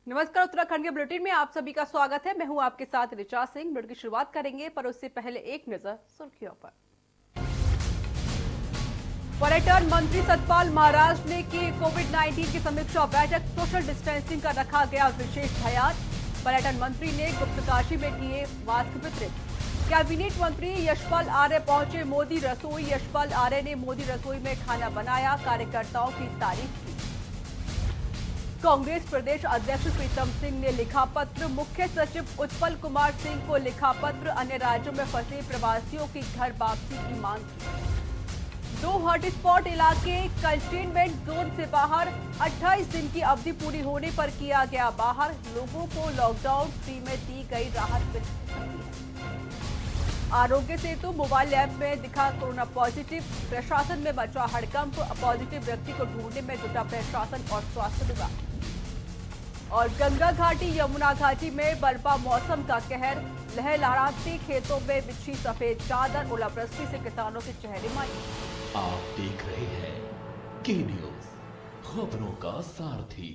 नमस्कार। उत्तराखंड के बुलेटिन में आप सभी का स्वागत है। मैं हूं आपके साथ ऋचा सिंह। बुलेटिन की शुरुआत करेंगे, पर उससे पहले एक नजर सुर्खियों पर। पर्यटन मंत्री सतपाल महाराज ने की कोविड-19 की समीक्षा बैठक। सोशल डिस्टेंसिंग का रखा गया विशेष ध्यान। पर्यटन मंत्री ने गुप्तकाशी में किए मास्क वितरित। कैबिनेट मंत्री यशपाल आर्य पहुंचे मोदी रसोई। यशपाल आर्य ने मोदी रसोई में खाना बनाया, कार्यकर्ताओं की तारीफ की। कांग्रेस प्रदेश अध्यक्ष प्रीतम सिंह ने लिखा पत्र। मुख्य सचिव उत्पल कुमार सिंह को लिखा पत्र। अन्य राज्यों में फंसे प्रवासियों की घर वापसी की मांग की। 2 हॉटस्पॉट इलाके कंटेनमेंट जोन से बाहर। 28 दिन की अवधि पूरी होने पर किया गया बाहर। लोगों को लॉकडाउन फ्री में दी गई राहत मिल सकती है। आरोग्य सेतु मोबाइल ऐप में दिखा कोरोना पॉजिटिव। प्रशासन में मचा हड़कंप। पॉजिटिव व्यक्ति को ढूंढने में जुटा प्रशासन और स्वास्थ्य विभाग। और गंगा घाटी यमुना घाटी में बर्फा मौसम का कहर। लहराते खेतों में बिछी सफेद चादर। ओलावृष्टि से किसानों के चेहरे मायूस। आप देख रहे हैं के न्यूज, खबरों का सारथी।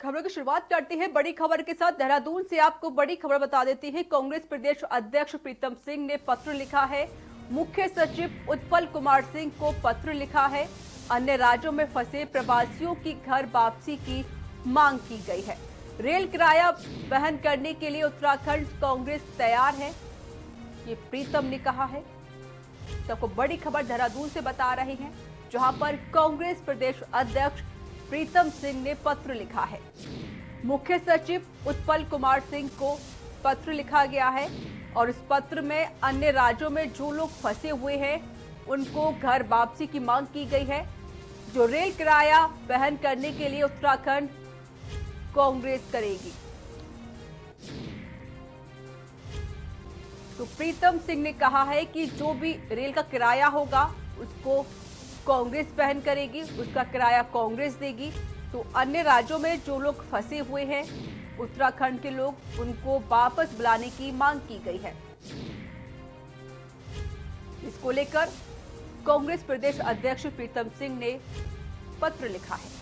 खबरों की शुरुआत करते हैं बड़ी खबर के साथ। देहरादून से आपको बड़ी खबर बता देती है। कांग्रेस प्रदेश अध्यक्ष प्रीतम सिंह ने पत्र लिखा है। मुख्य सचिव उत्पल कुमार सिंह को पत्र लिखा है। अन्य राज्यों में फंसे प्रवासियों की घर वापसी की मांग की गई है। रेल किराया वहन करने के लिए उत्तराखंड कांग्रेस तैयार है, ये प्रीतम ने कहा है। सबको बड़ी खबर देहरादून से बता रहे हैं, जहां पर कांग्रेस प्रदेश अध्यक्ष प्रीतम सिंह ने पत्र लिखा है। मुख्य सचिव उत्पल कुमार सिंह को पत्र लिखा गया है और इस पत्र में अन्य राज्यों में जो लोग फंसे हुए हैं उनको घर वापसी की मांग की गई है। जो रेल किराया वहन करने के लिए उत्तराखंड कांग्रेस करेगी। तो प्रीतम सिंह ने कहा है कि जो भी रेल का किराया होगा उसको कांग्रेस वहन करेगी, उसका किराया कांग्रेस देगी। तो अन्य राज्यों में जो लोग फंसे हुए हैं उत्तराखंड के लोग, उनको वापस बुलाने की मांग की गई है। इसको लेकर कांग्रेस प्रदेश अध्यक्ष प्रीतम सिंह ने पत्र लिखा है।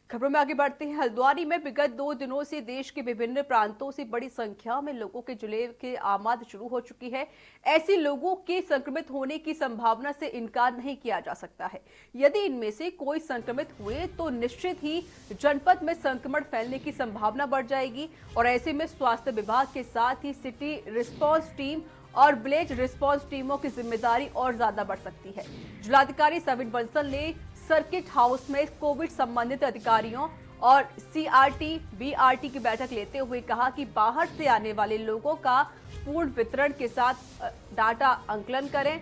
खबरों में आगे बढ़ते हैं। हल्द्वानी में विगत 2 दिनों से देश के विभिन्न प्रांतों से बड़ी संख्या में लोगों के जुले की आमद शुरू हो चुकी है। ऐसे लोगों के संक्रमित होने की संभावना से इनकार नहीं किया जा सकता है। यदि इनमें से कोई संक्रमित हुए तो निश्चित ही जनपद में संक्रमण फैलने की संभावना बढ़ जाएगी और ऐसे में स्वास्थ्य विभाग के साथ ही सिटी रिस्पांस टीम और विलेज रिस्पांस टीमों की जिम्मेदारी और ज्यादा बढ़ सकती है। जिलाधिकारी सविन बंसल ने सर्किट हाउस में कोविड संबंधित अधिकारियों और सीआरटी बीआरटी की बैठक लेते हुए कहा कि बाहर से आने वाले लोगों का पूर्ण वितरण के साथ डाटा आंकलन करें।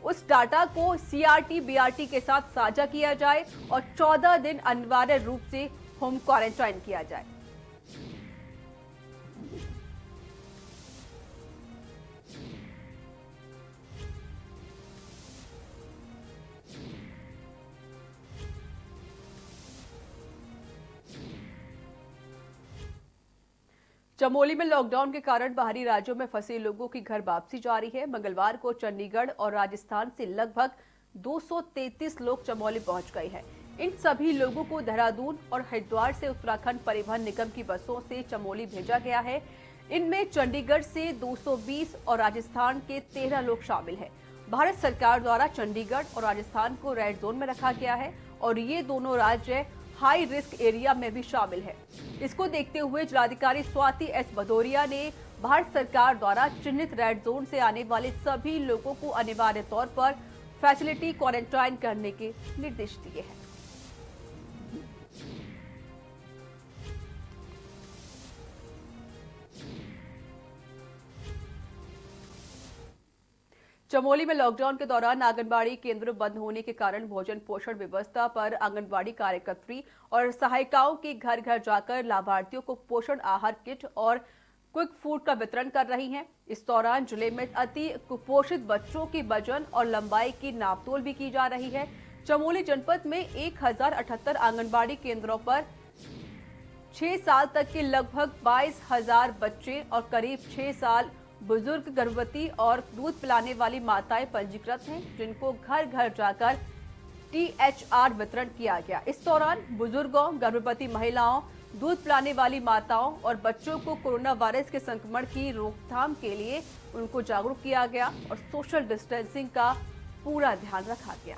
उस डाटा को सीआरटी बीआरटी के साथ साझा किया जाए और 14 दिन अनिवार्य रूप से होम क्वारंटाइन किया जाए। चमोली में लॉकडाउन के कारण बाहरी राज्यों में फंसे लोगों की घर वापसी जारी है। मंगलवार को चंडीगढ़ और राजस्थान से लगभग 233 लोग चमोली पहुंच गए हैं। इन सभी लोगों को देहरादून और हरिद्वार से उत्तराखंड परिवहन निगम की बसों से चमोली भेजा गया है। इनमें चंडीगढ़ से 220 और राजस्थान के 13 लोग शामिल हैं। भारत सरकार द्वारा चंडीगढ़ और राजस्थान को रेड जोन में रखा गया है और ये दोनों राज्य हाई रिस्क एरिया में भी शामिल है। इसको देखते हुए जिलाधिकारी स्वाति एस भदौरिया ने भारत सरकार द्वारा चिन्हित रेड जोन से आने वाले सभी लोगों को अनिवार्य तौर पर फैसिलिटी क्वारंटाइन करने के निर्देश दिए हैं। चमोली में लॉकडाउन के दौरान आंगनबाड़ी केंद्र बंद होने के कारण भोजन पोषण व्यवस्था पर आंगनबाड़ी कार्यकर्त्री और सहायिकाओं के घर घर जाकर लाभार्थियों को पोषण आहार किट और क्विक फूड का वितरण कर रही हैं। इस दौरान जिले में अति कुपोषित बच्चों की वजन और लंबाई की नापतोल भी की जा रही है। चमोली जनपद में 1078 आंगनबाड़ी केंद्रों पर 6 साल तक के लगभग 22,000 बच्चे और करीब 6 साल बुजुर्ग, गर्भवती और दूध पिलाने वाली माताएं पंजीकृत हैं, जिनको घर घर जाकर THR वितरण किया गया। इस दौरान बुजुर्गों, गर्भवती महिलाओं, दूध पिलाने वाली माताओं और बच्चों को कोरोना वायरस के संक्रमण की रोकथाम के लिए उनको जागरूक किया गया और सोशल डिस्टेंसिंग का पूरा ध्यान रखा गया।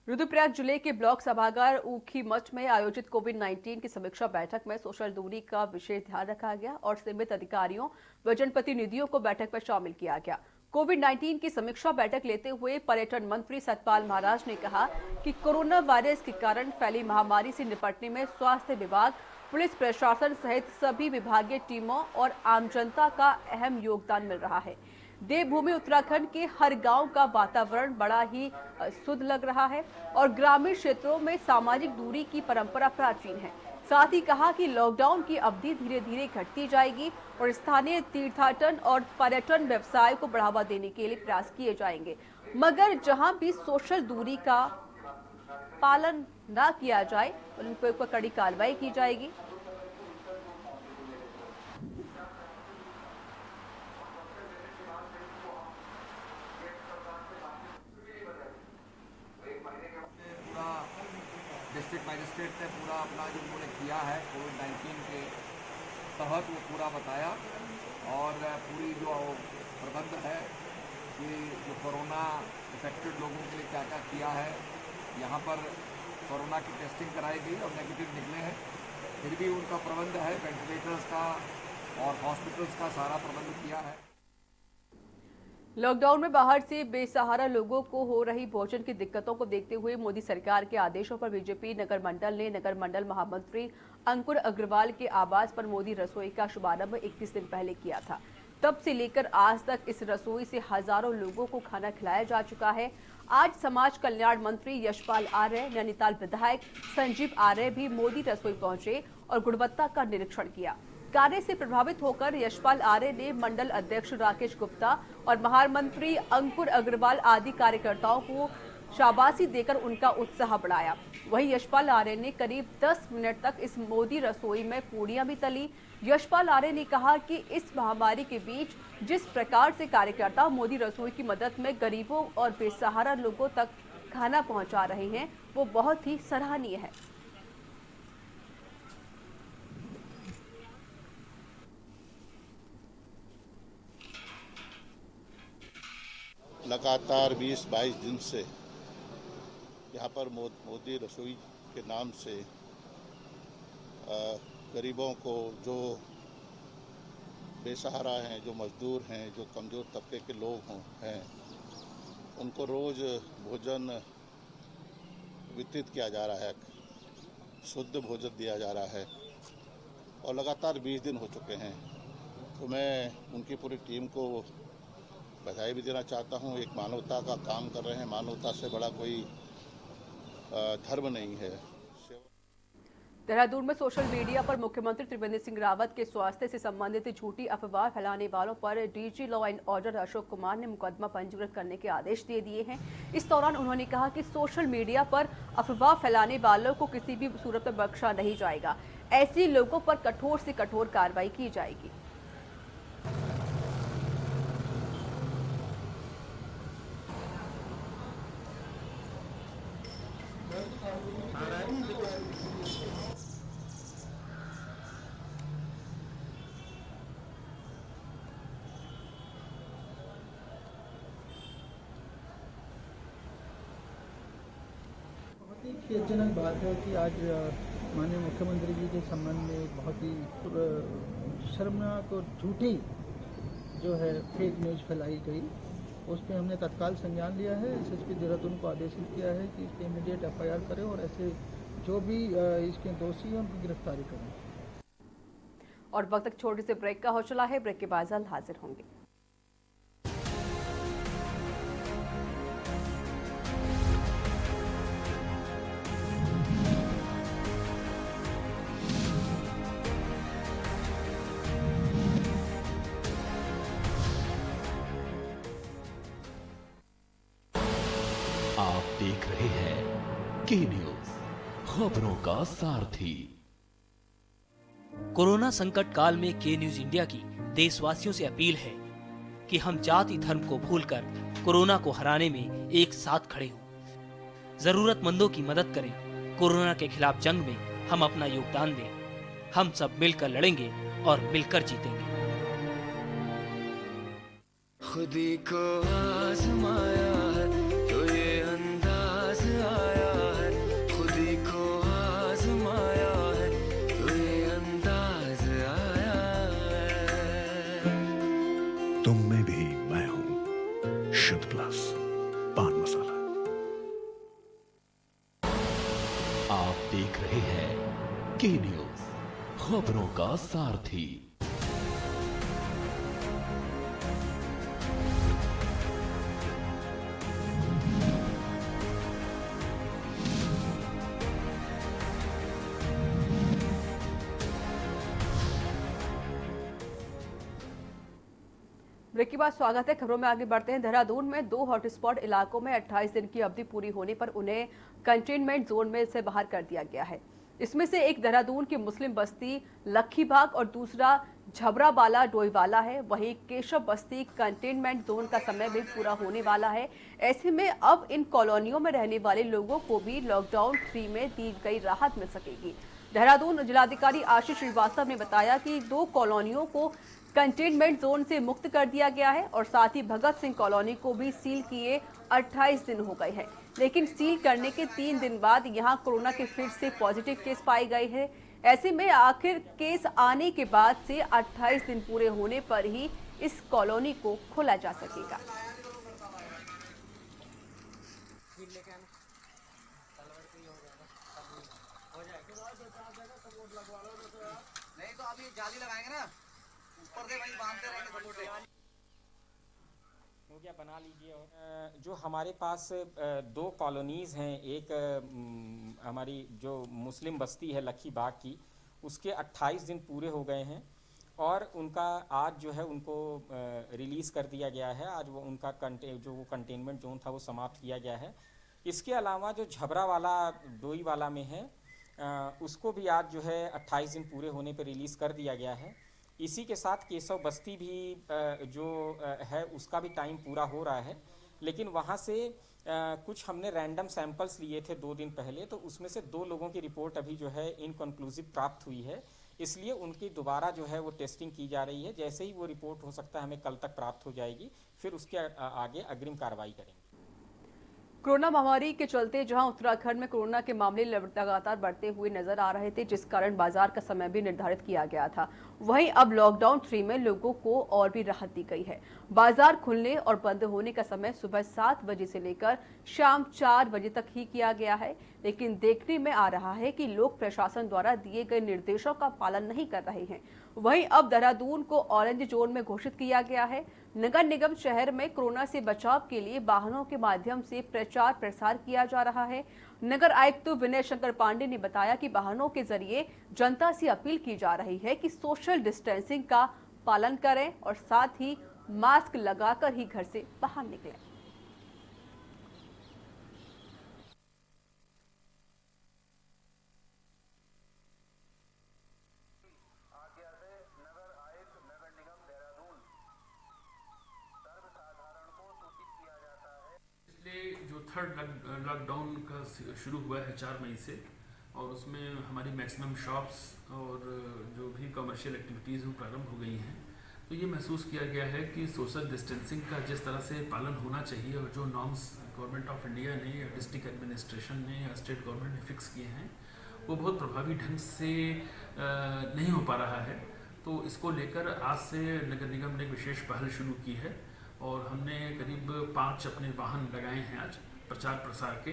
रुद्रप्रयाग जिले के ब्लॉक सभागार ऊखी मठ में आयोजित कोविड-19 की समीक्षा बैठक में सोशल दूरी का विशेष ध्यान रखा गया और सीमित अधिकारियों व जनप्रतिनिधियों को बैठक में शामिल किया गया। कोविड-19 की समीक्षा बैठक लेते हुए पर्यटन मंत्री सतपाल महाराज ने कहा कि कोरोना वायरस के कारण फैली महामारी से निपटने में स्वास्थ्य विभाग, पुलिस प्रशासन सहित सभी विभागीय टीमों और आम जनता का अहम योगदान मिल रहा है। देवभूमि उत्तराखंड के हर गांव का वातावरण बड़ा ही शुद्ध लग रहा है और ग्रामीण क्षेत्रों में सामाजिक दूरी की परंपरा प्राचीन है। साथ ही कहा कि लॉकडाउन की अवधि धीरे धीरे घटती जाएगी और स्थानीय तीर्थाटन और पर्यटन व्यवसाय को बढ़ावा देने के लिए प्रयास किए जाएंगे, मगर जहां भी सोशल दूरी का पालन न किया जाए उन पर कड़ी कार्रवाई की जाएगी। डिस्ट्रिक्ट मजिस्ट्रेट ने पूरा अपना जो उन्होंने किया है कोविड-19 के तहत वो पूरा बताया और पूरी जो प्रबंध है कि जो कोरोना इफेक्टेड लोगों के लिए क्या क्या किया है। यहाँ पर कोरोना की टेस्टिंग कराई गई और नेगेटिव निकले हैं, फिर भी उनका प्रबंध है, वेंटिलेटर्स का और हॉस्पिटल्स का सारा प्रबंध किया है। लॉकडाउन में बाहर से बेसहारा लोगों को हो रही भोजन की दिक्कतों को देखते हुए मोदी सरकार के आदेशों पर बीजेपी नगर मंडल ने नगर मंडल महामंत्री अंकुर अग्रवाल के आवास पर मोदी रसोई का शुभारंभ 21 दिन पहले किया था। तब से लेकर आज तक इस रसोई से हजारों लोगों को खाना खिलाया जा चुका है। आज समाज कल्याण मंत्री यशपाल आर्य, नैनीताल विधायक संजीव आर्य भी मोदी रसोई पहुंचे और गुणवत्ता का निरीक्षण किया। कार्य से प्रभावित होकर यशपाल आर्य ने मंडल अध्यक्ष राकेश गुप्ता और महामंत्री अंकुर अग्रवाल आदि कार्यकर्ताओं को शाबाशी देकर उनका उत्साह बढ़ाया। वहीं यशपाल आर्य ने करीब 10 मिनट तक इस मोदी रसोई में पूड़ियां भी तली। यशपाल आर्य ने कहा कि इस महामारी के बीच जिस प्रकार से कार्यकर्ता मोदी रसोई की मदद में गरीबों और बेसहारा लोगों तक खाना पहुंचा रहे हैं, वो बहुत ही सराहनीय है। लगातार 20-22 दिन से यहाँ पर मोदी रसोई के नाम से गरीबों को, जो बेसहारा हैं, जो मजदूर हैं, जो कमज़ोर तबके के लोग हैं, उनको रोज़ भोजन वितरित किया जा रहा है, शुद्ध भोजन दिया जा रहा है और लगातार 20 दिन हो चुके हैं। तो मैं उनकी पूरी टीम को बधाई भी देना चाहता हूँ। एक मानवता का काम कर रहे हैं, मानवता से बड़ा कोई धर्म नहीं है। देहरादून में सोशल मीडिया पर मुख्यमंत्री त्रिवेंद्र सिंह रावत के स्वास्थ्य से संबंधित झूठी अफवाह फैलाने वालों पर DG law and order Ashok Kumar ने मुकदमा पंजीकृत करने के आदेश दे दिए हैं। इस दौरान उन्होंने कहा कि सोशल मीडिया पर अफवाह फैलाने वालों को किसी भी सूरत में बख्शा नहीं जाएगा। ऐसे लोगों पर कठोर से कठोर कार्रवाई की जाएगी। खेदजनक बात है कि आज माननीय मुख्यमंत्री जी के संबंध में बहुत ही शर्मनाक और झूठी जो है फेक न्यूज़ फैलाई गई। उस पर हमने तत्काल संज्ञान लिया है। एसएसपी देहरादून को आदेशित किया है कि इसके इमीडिएट एफआईआर करें और ऐसे जो भी इसके दोषी हैं उनकी गिरफ्तारी करें। और वक्त तक छोटे से ब्रेक का हो चला है। ब्रेक के बाद जल्द हाजिर होंगे। की न्यूज, खबरों का सारथी। कोरोना संकट काल में के न्यूज इंडिया की देशवासियों से अपील है कि हम जाति धर्म को भूलकर कोरोना को हराने में एक साथ खड़े हों। जरूरतमंदों की मदद करें। कोरोना के खिलाफ जंग में हम अपना योगदान दें। हम सब मिलकर लड़ेंगे और मिलकर जीतेंगे। खुदी को आजमाया है तो ये अंदाज आया है, खुदी को आजमाया है तो ये अंदाज आया है। तुम में भी मैं हूं, शुद्ध प्लस पान मसाला। आप देख रहे हैं की न्यूज, खबरों का सारथी। ब्रेक के बाद स्वागत है। खबरों में आगे बढ़ते हैं। देहरादून में 2 हॉटस्पॉट इलाकों में 28 दिन की अवधि पूरी होने पर उन्हें कंटेनमेंट जोन में से बाहर कर दिया गया है। इसमें से एक देहरादून की मुस्लिम बस्ती लखीबाग और दूसरा झबरावाला डोईवाला है। वहीं केशव बस्ती कंटेनमेंट जोन का समय भी पूरा होने वाला है। ऐसे में अब इन कॉलोनियों में रहने वाले लोगों को भी लॉकडाउन 3 में दी गई राहत मिल सकेगी। देहरादून जिलाधिकारी आशीष श्रीवास्तव ने बताया कि 2 कॉलोनियों को कंटेनमेंट जोन से मुक्त कर दिया गया है और साथ ही भगत सिंह कॉलोनी को भी सील किए 28 दिन हो गए हैं। लेकिन सील करने के 3 दिन बाद यहां कोरोना के फिर से पॉजिटिव केस पाए गए हैं। ऐसे में आखिर केस आने के बाद से 28 दिन पूरे होने पर ही इस कॉलोनी को खोला जा सकेगा। नहीं तो अभी जाली लगाएंगे ना, ऊपर से वही बांधते रहेंगे। क्या बना लीजिए। और जो हमारे पास 2 कॉलोनीज़ हैं, एक हमारी जो मुस्लिम बस्ती है लखीबाग की, उसके 28 दिन पूरे हो गए हैं और उनका आज जो है उनको रिलीज़ कर दिया गया है। आज वो उनका जो वो कंटेनमेंट जोन था वो समाप्त किया गया है। इसके अलावा जो झबरावाला डोईवाला में है उसको भी आज जो है 28 दिन पूरे होने पर रिलीज़ कर दिया गया है। इसी के साथ केशव बस्ती भी जो है उसका भी टाइम पूरा हो रहा है, लेकिन वहाँ से कुछ हमने रैंडम सैंपल्स लिए थे 2 दिन पहले, तो उसमें से 2 लोगों की रिपोर्ट अभी जो है इनकन्क्लूसिव प्राप्त हुई है। इसलिए उनकी दोबारा जो है वो टेस्टिंग की जा रही है। जैसे ही वो रिपोर्ट हो सकता है हमें कल तक प्राप्त हो जाएगी, फिर उसके आगे अग्रिम कार्रवाई करेंगे। कोरोना महामारी के चलते जहां उत्तराखंड में कोरोना के मामले लगातार बढ़ते हुए नजर आ रहे थे, जिस कारण बाजार का समय भी निर्धारित किया गया था, वहीं अब लॉकडाउन 3 में लोगों को और भी राहत दी गई है। बाजार खुलने और बंद होने का समय सुबह 7 बजे से लेकर शाम 4 बजे तक ही किया गया है, लेकिन देखने में आ रहा है कि लोग प्रशासन द्वारा दिए गए निर्देशों का पालन नहीं कर रहे हैं। वहीं अब देहरादून को ऑरेंज जोन में घोषित किया गया है। नगर निगम शहर में कोरोना से बचाव के लिए वाहनों के माध्यम से प्रचार प्रसार किया जा रहा है। नगर आयुक्त विनय शंकर पांडे ने बताया कि वाहनों के जरिए जनता से अपील की जा रही है कि सोशल डिस्टेंसिंग का पालन करें और साथ ही मास्क लगाकर ही घर से बाहर निकलें। जो 3rd लॉकडाउन का शुरू हुआ है 4 मई से, और उसमें हमारी मैक्सिमम शॉप्स और जो भी कमर्शियल एक्टिविटीज़ वो प्रारंभ हो गई हैं, तो ये महसूस किया गया है कि सोशल डिस्टेंसिंग का जिस तरह से पालन होना चाहिए और जो नॉर्म्स गवर्नमेंट ऑफ इंडिया ने या डिस्ट्रिक्ट एडमिनिस्ट्रेशन ने या स्टेट गवर्नमेंट ने फिक्स किए हैं, वो बहुत प्रभावी ढंग से नहीं हो पा रहा है। तो इसको लेकर आज से नगर निगम ने एक विशेष पहल शुरू की है और हमने करीब 5 अपने वाहन लगाए हैं आज प्रचार प्रसार के,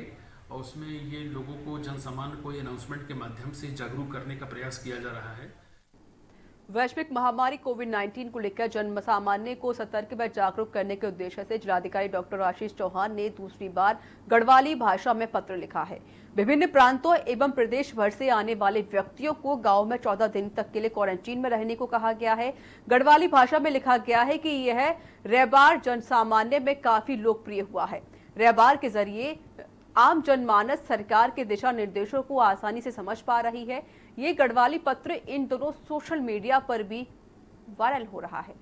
और उसमें ये लोगों को जनसामान्य को अनाउंसमेंट के माध्यम से जागरूक करने का प्रयास किया जा रहा है। वैश्विक महामारी कोविड-19 को लेकर जन सामान्य को सतर्क व जागरूक करने के उद्देश्य से जिलाधिकारी डॉक्टर आशीष चौहान ने दूसरी बार गढ़वाली भाषा में पत्र लिखा है। विभिन्न प्रांतों एवं प्रदेश भर से आने वाले व्यक्तियों को गांव में 14 दिन तक के लिए क्वारंटीन में रहने को कहा गया है। गढ़वाली भाषा में लिखा गया है कि यह रैबार जन सामान्य में काफी लोकप्रिय हुआ है। रैबार के जरिए आम जनमानस सरकार के दिशा निर्देशों को आसानी से समझ पा रही है। ये गढ़वाली पत्र इन दोनों सोशल मीडिया पर भी वायरल हो रहा है।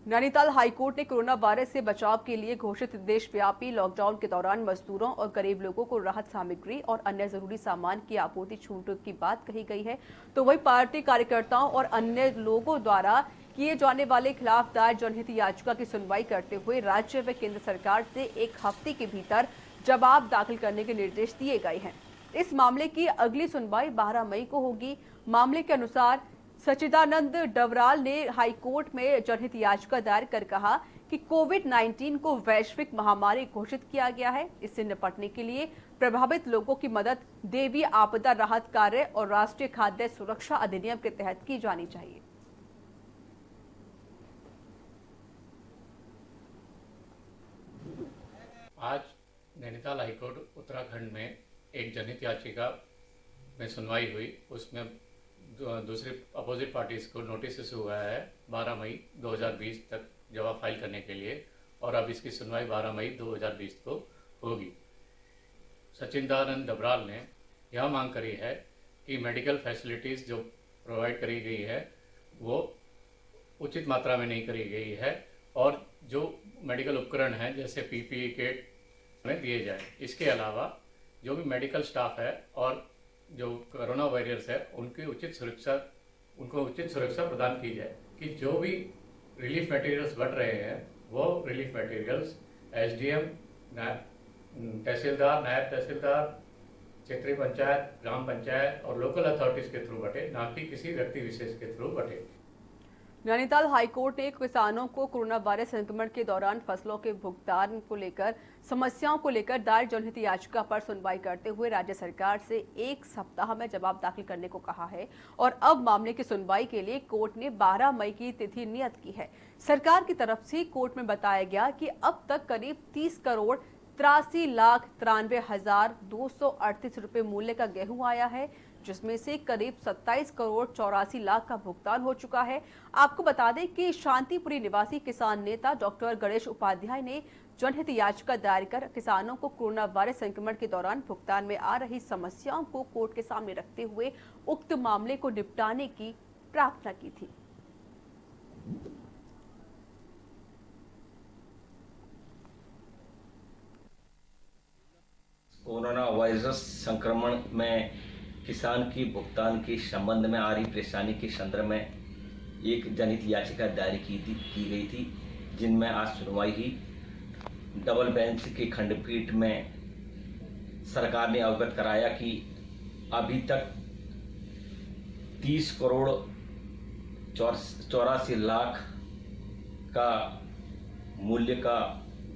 नैनीताल हाईकोर्ट ने कोरोना वायरस से बचाव के लिए घोषित देशव्यापी लॉकडाउन के दौरान मजदूरों और गरीब लोगों को राहत सामग्री और अन्य जरूरी सामान की आपूर्ति छूट की बात कही गई है। तो वही पार्टी कार्यकर्ताओं और अन्य लोगों द्वारा किए जाने वाले खिलाफ दायर जनहित याचिका की सुनवाई करते हुए राज्य व केंद्र सरकार से 1 हफ्ते के भीतर जवाब दाखिल करने के निर्देश दिए गए हैं। इस मामले की अगली सुनवाई 12 मई को होगी। मामले के अनुसार सच्चिदानंद डबराल ने हाईकोर्ट में जनहित याचिका दायर कर कहा कि कोविड-19 को वैश्विक महामारी घोषित किया गया है। इससे निपटने के लिए प्रभावित लोगों की मदद दैवीय आपदा राहत कार्य और राष्ट्रीय खाद्य सुरक्षा अधिनियम के तहत की जानी चाहिए। आज नैनीताल हाईकोर्ट उत्तराखंड में एक जनहित याचिका में सुनवाई हुई। उसमें दूसरी अपोजिट पार्टीज को नोटिस इशू हुआ है 12 मई 2020 तक जवाब फाइल करने के लिए, और अब इसकी सुनवाई 12 मई 2020 को होगी। सच्चिदानंद डबराल ने यह मांग करी है कि मेडिकल फैसिलिटीज़ जो प्रोवाइड करी गई है वो उचित मात्रा में नहीं करी गई है, और जो मेडिकल उपकरण हैं जैसे पीपीई किट में दिए जाए। इसके अलावा जो भी मेडिकल स्टाफ है और जो कोरोना वॉरियर्स है उनको उचित सुरक्षा प्रदान की जाए कि जो भी रिलीफ मटेरियल्स बढ़ रहे हैं वो रिलीफ मटेरियल्स एसडीएम, तहसीलदार, नायब तहसीलदार, क्षेत्रीय पंचायत, ग्राम पंचायत और लोकल अथॉरिटीज के थ्रू बटे, ना कि किसी व्यक्ति विशेष के थ्रू बटे। नैनीताल हाईकोर्ट ने किसानों को कोरोना वायरस संक्रमण के दौरान फसलों के भुगतान को लेकर समस्याओं को लेकर दायर जनहित याचिका पर सुनवाई करते हुए राज्य सरकार से 1 सप्ताह में जवाब दाखिल करने को कहा है, और अब मामले की सुनवाई के लिए कोर्ट ने 12 मई की तिथि नियत की है। सरकार की तरफ से कोर्ट में बताया गया कि अब तक करीब 30 करोड़ 83,93,238 रुपए मूल्य का गेहूं आया है, जिसमें से करीब 27 करोड़ 84 लाख का भुगतान हो चुका है। आपको बता दें कि शांतिपुरी निवासी किसान नेता डॉक्टर गणेश उपाध्याय ने जनहित याचिका दायर कर किसानों को कोरोना वायरस संक्रमण के दौरान भुगतान में आ रही समस्याओं को कोर्ट के सामने रखते हुए उक्त मामले को निपटाने की प्रार्थना की थी। कोरोना वायरस संक्रमण में किसान की भुगतान के संबंध में आ रही परेशानी के संदर्भ में एक जनहित याचिका दायर की गई थी, जिनमें आज सुनवाई हुई। डबल बेंच की खंडपीठ में सरकार ने अवगत कराया कि अभी तक 30 करोड़ 84 लाख का मूल्य का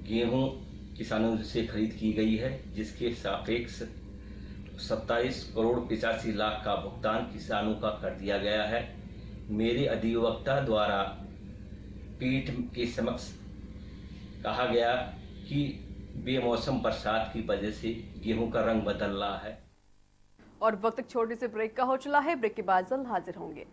गेहूं किसानों से खरीद की गई है, जिसके सापेक्ष 27 करोड़ 85 लाख का भुगतान किसानों का कर दिया गया है। मेरे अधिवक्ता द्वारा पीठ के समक्ष कहा गया कि बेमौसम बरसात की वजह से गेहूं का रंग बदल रहा है। और वक्त एक छोटे से ब्रेक का हो चला है। ब्रेक के बाद जल्द हाजिर होंगे।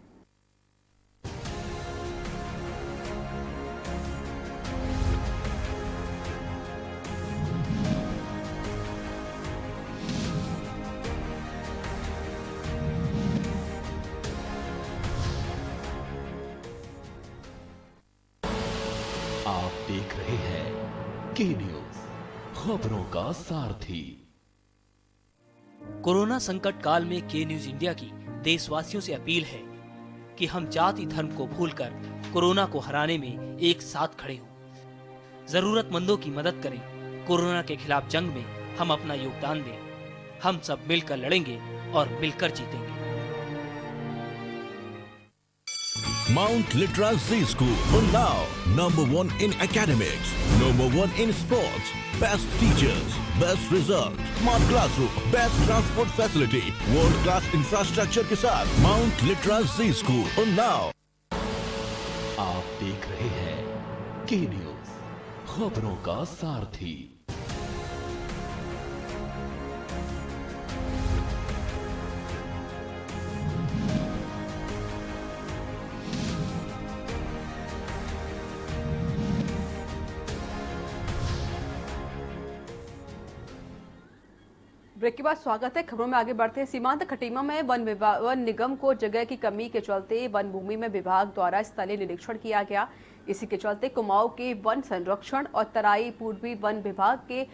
आप देख रहे हैं के न्यूज, खबरों का सारथी। कोरोना संकट काल में के न्यूज इंडिया की देशवासियों से अपील है कि हम जाति धर्म को भूलकर कोरोना को हराने में एक साथ खड़े हों। जरूरतमंदों की मदद करें। कोरोना के खिलाफ जंग में हम अपना योगदान दें। हम सब मिलकर लड़ेंगे और मिलकर जीतेंगे। Mount Litra Z School, Unnao, #1 in academics, #1 in sports, best teachers, best result, smart classroom, best transport facility, world class infrastructure के साथ Mount Litra Z School, Unnao। आप देख रहे हैं के न्यूज, खबरों का सारथी। ब्रेक के बाद स्वागत है। खबरों में आगे बढ़ते हैं। सीमांत खटीमा में वन निगम को जगह की कमी के चलते वन भूमि में विभाग द्वारा स्थलीय निरीक्षण किया गया। इसी के चलते कुमाऊं के वन संरक्षण और तराई पूर्वी वन विभाग के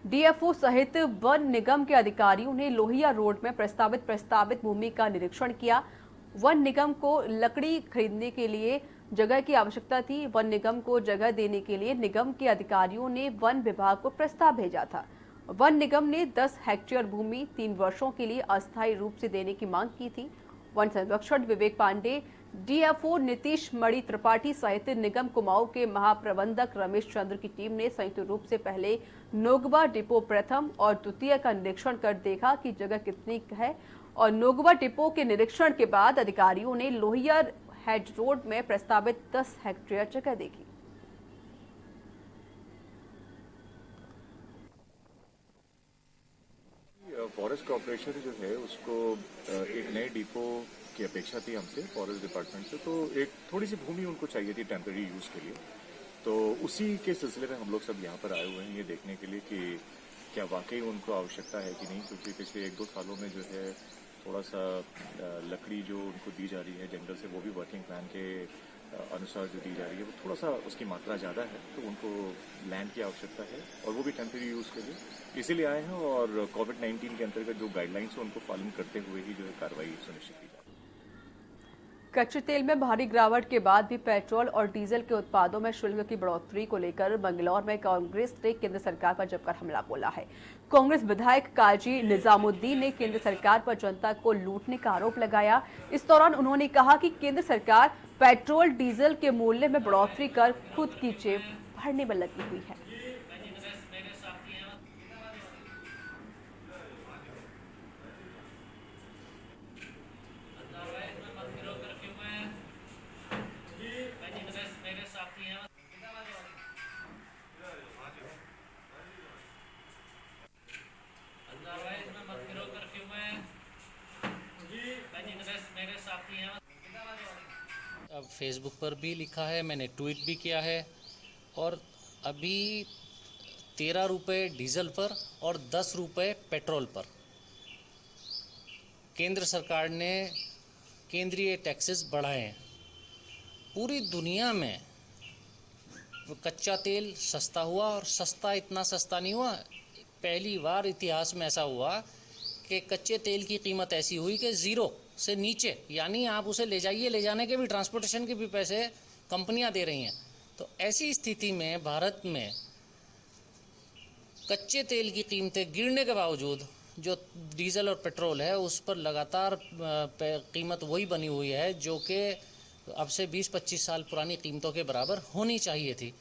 डीएफओ सहित वन निगम के अधिकारियों ने लोहिया रोड में प्रस्तावित भूमि का निरीक्षण किया। वन निगम को लकड़ी खरीदने के लिए जगह की आवश्यकता थी। वन निगम को जगह देने के लिए निगम के अधिकारियों ने वन विभाग को प्रस्ताव भेजा था। वन निगम ने 10 हेक्टेयर भूमि 3 वर्षों के लिए अस्थायी रूप से देने की मांग की थी। वन संरक्षण विवेक पांडे, डीएफओ नीतीश मणि त्रिपाठी सहित निगम कुमाऊं के महाप्रबंधक रमेश चंद्र की टीम ने संयुक्त रूप से पहले नोगवा डिपो प्रथम और द्वितीय का निरीक्षण कर देखा कि जगह कितनी है और नोगवा डिपो के निरीक्षण के बाद अधिकारियों ने लोहिया हेड रोड में प्रस्तावित 10 हेक्टेयर जगह देखी। फॉरेस्ट कॉर्पोरेशन जो है उसको एक नए डिपो की अपेक्षा थी हमसे, फॉरेस्ट डिपार्टमेंट से। तो एक थोड़ी सी भूमि उनको चाहिए थी टेम्पररी यूज के लिए। तो उसी के सिलसिले में हम लोग सब यहाँ पर आए हुए हैं ये देखने के लिए कि क्या वाकई उनको आवश्यकता है कि नहीं, क्योंकि पिछले 1-2 सालों में जो है थोड़ा सा लकड़ी जो उनको दी जा रही है जंगल से, वो भी वर्किंग प्लान के अनुसार जो दी जा रही है वो थोड़ा सा उसकी मात्रा ज़्यादा है। तो उनको लैंड की आवश्यकता है और वो भी टेम्पररी यूज़ के लिए इसीलिए आए हैं। और कोविड-19 के अंतर्गत जो गाइडलाइंस है उनको पालन करते हुए ही जो है कार्रवाई सुनिश्चित की जाए। कच्चे तेल में भारी गिरावट के बाद भी पेट्रोल और डीजल के उत्पादों में शुल्क की बढ़ोतरी को लेकर मंगलौर में कांग्रेस ने केंद्र सरकार पर जमकर हमला बोला है। कांग्रेस विधायक काजी निजामुद्दीन ने केंद्र सरकार पर जनता को लूटने का आरोप लगाया। इस दौरान उन्होंने कहा कि केंद्र सरकार पेट्रोल डीजल के मूल्य में बढ़ोतरी कर खुद की जेब भरने में लगी हुई है। अब फेसबुक पर भी लिखा है, मैंने ट्वीट भी किया है और अभी 13 रुपये डीजल पर और 10 रुपये पेट्रोल पर केंद्र सरकार ने केंद्रीय टैक्सेस बढ़ाए हैं। पूरी दुनिया में कच्चा तेल सस्ता हुआ और इतना सस्ता नहीं हुआ। पहली बार इतिहास में ऐसा हुआ कि कच्चे तेल की कीमत ऐसी हुई कि ज़ीरो से नीचे, यानी आप उसे ले जाइए, ले जाने के भी ट्रांसपोर्टेशन के भी पैसे कंपनियां दे रही हैं। तो ऐसी स्थिति में भारत में कच्चे तेल की कीमतें गिरने के बावजूद जो डीजल और पेट्रोल है उस पर लगातार कीमत वही बनी हुई है जो कि अब से 20-25 साल पुरानी कीमतों के बराबर होनी चाहिए थी।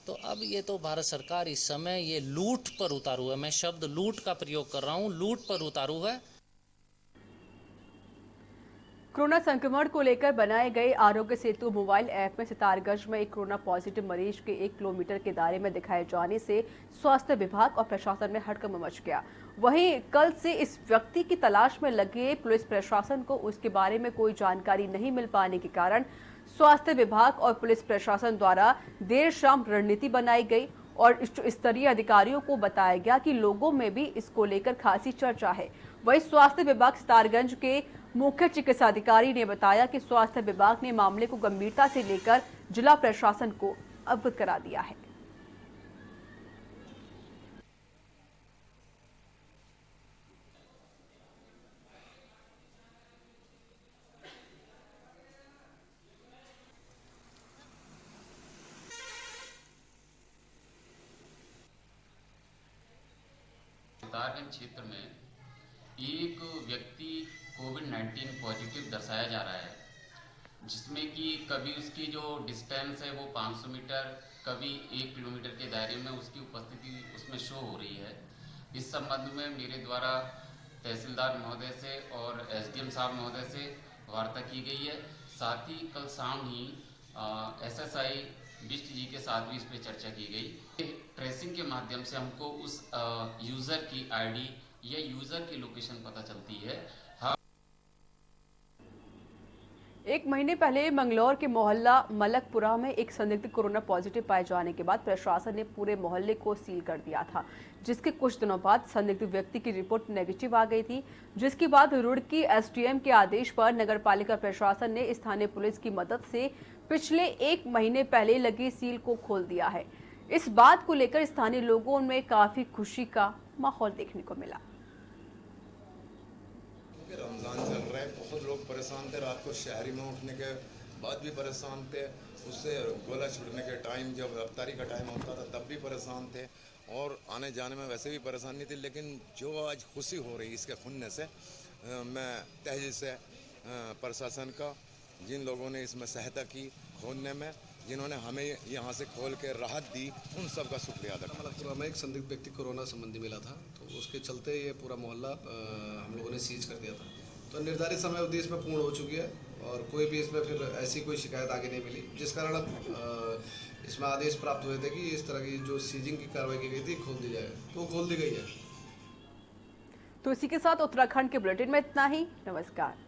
तो अब ये तो भारत सरकार इस समय ये लूट पर उतारू है। मैं शब्द लूट का प्रयोग कर रहा हूँ, लूट पर उतारू है। कोरोना संक्रमण को लेकर बनाए गए आरोग्य सेतु मोबाइल ऐप में सितारगंज में एक कोरोना पॉजिटिव मरीज के 1 किलोमीटर के दायरे में दिखाए जाने से स्वास्थ्य विभाग और प्रशासन में हड़कंप मच गया। वहीं कल से इस व्यक्ति की तलाश में लगे पुलिस प्रशासन को उसके बारे में कोई जानकारी नहीं मिल पाने के कारण स्वास्थ्य विभाग और पुलिस प्रशासन द्वारा देर शाम रणनीति बनाई गई और स्तरीय अधिकारियों को बताया गया कि लोगों में भी इसको लेकर खासी चर्चा है। वहीं स्वास्थ्य विभाग सितारगंज के मुख्य चिकित्साधिकारी ने बताया कि स्वास्थ्य विभाग ने मामले को गंभीरता से लेकर जिला प्रशासन को अवगत करा दिया है। सितारगंज क्षेत्र में एक व्यक्ति कोविड-19 पॉजिटिव दर्शाया जा रहा है, जिसमें कि कभी उसकी जो डिस्टेंस है वो 500 मीटर, कभी 1 किलोमीटर के दायरे में उसकी उपस्थिति उसमें शो हो रही है। इस संबंध में मेरे द्वारा तहसीलदार महोदय से और एसडीएम साहब महोदय से वार्ता की गई है। साथ ही कल शाम ही एसएसआई बिष्ट जी के साथ भी इस पर चर्चा की गई। ट्रेसिंग के माध्यम से हमको उस यूज़र की आईडी या यूज़र की लोकेशन पता चलती है। एक महीने पहले मंगलौर के मोहल्ला मलकपुरा में एक संदिग्ध कोरोना पॉजिटिव पाए जाने के बाद प्रशासन ने पूरे मोहल्ले को सील कर दिया था, जिसके कुछ दिनों बाद संदिग्ध व्यक्ति की रिपोर्ट नेगेटिव आ गई थी, जिसके बाद रुड़की एसडीएम के आदेश पर नगरपालिका प्रशासन ने स्थानीय पुलिस की मदद से पिछले 1 महीने पहले लगी सील को खोल दिया है। इस बात को लेकर स्थानीय लोगों में काफी खुशी का माहौल देखने को मिला। रमज़ान चल रहा है, बहुत लोग परेशान थे। रात को शहरी में उठने के बाद भी परेशान थे, उससे गोला छूटने के टाइम जब अफ्तारी का टाइम होता था तब भी परेशान थे, और आने जाने में वैसे भी परेशानी थी। लेकिन जो आज खुशी हो रही इसके खुलने से, मैं तहे से प्रशासन का, जिन लोगों ने इसमें सहायता की खोलने में, जिन्होंने हमें यहाँ से खोल के राहत दी, उन सब का शुक्रिया अदा करना चाहिए। हमें एक संदिग्ध व्यक्ति कोरोना संबंधी मिला था, तो उसके चलते ये पूरा मोहल्ला हम लोगों ने सीज कर दिया था। तो निर्धारित समय अवधि इसमें पूर्ण हो चुकी है और कोई भी इसमें फिर ऐसी कोई शिकायत आगे नहीं मिली, जिस कारण इसमें आदेश प्राप्त हुए थे कि इस तरह की जो सीजिंग की कार्रवाई की गई थी खोल दी जाए, तो खोल दी गई है। तो इसी के साथ उत्तराखंड के बुलेटिन में इतना ही। नमस्कार।